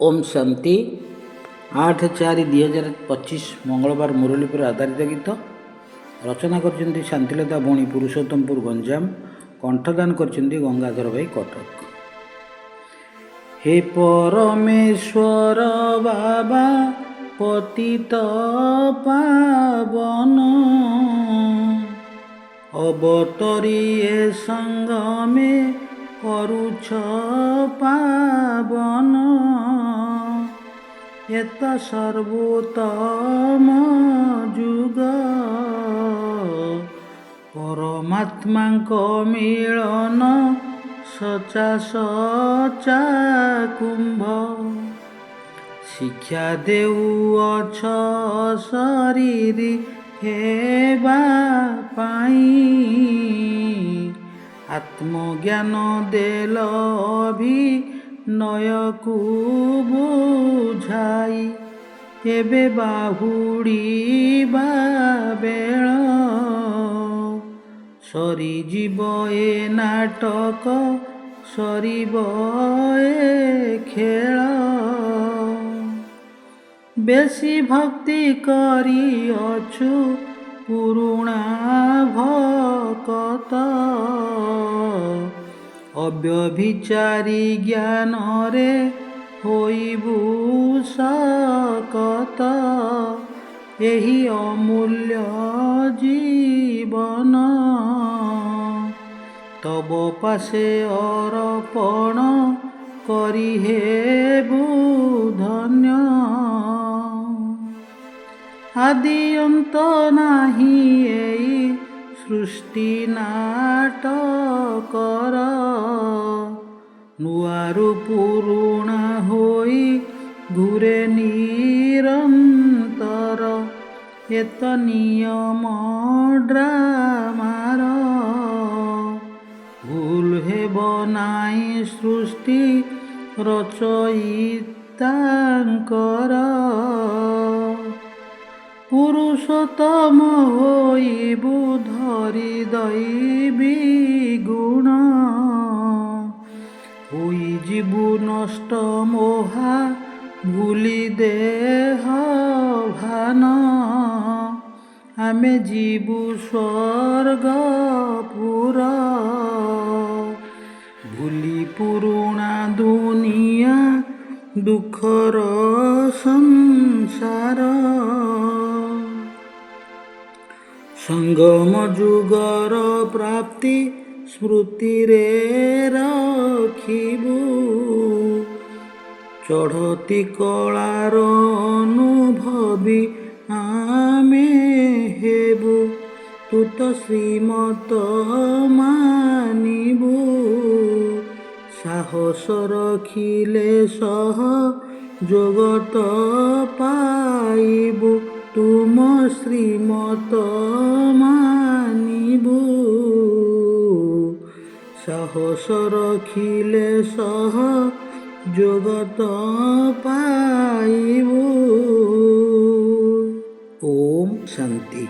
ओम शांति 8/4/2025 मंगलवार मुरली पर आधारित गीत रचना कर शांतिलता भौणी पुरुषोत्तमपुर गंजाम कंठदान कर गंगाधर भाई कटक। हे परमेश्वर बाबा पतित पावन अवतरी संग में करुछ पावन एत सर्वोत्तम जुग परमात्मा मिलन सचा सचा कुंभ शिक्षा देउअछ शरीर हेबा पाई आत्मज्ञान देल भी नयकु बुझाई एबे बाहुड़ीबा बेल सरी जीव ए नाटक सरीब ए खेल बेसी भक्ति करिअछु पुरुणा भकत अव्यभिचारी ज्ञान रे होइबु सकत एही अमूल्य जीवन तब पासे अर्पण करि हेबु धन्य आदि अंत नाही एई सृष्टि नाटकर नुआरु पुरुणा होई घुरे निरंतर एत नियम ड्रामार भूल हेब नाई सृष्टि रचयितांकर पुरुषोत्तम होइबु धरि दैवी गुण होई जीवु नष्ट मोहा भूली देह भान आमे जीवु स्वर्गपुर भूली पुरुणा दुनिया दुखर संसार संगम जुगर प्राप्ति स्मृति रे रखिबु चढ़ती कलार अनुभवी आमे हेबु तू तो श्रीमत मानिबु साहस रखिले सह जगत पाइबु तुम श्रीमत मानिबु साहस रखिले सह जगत पाइबु। ओम शांति।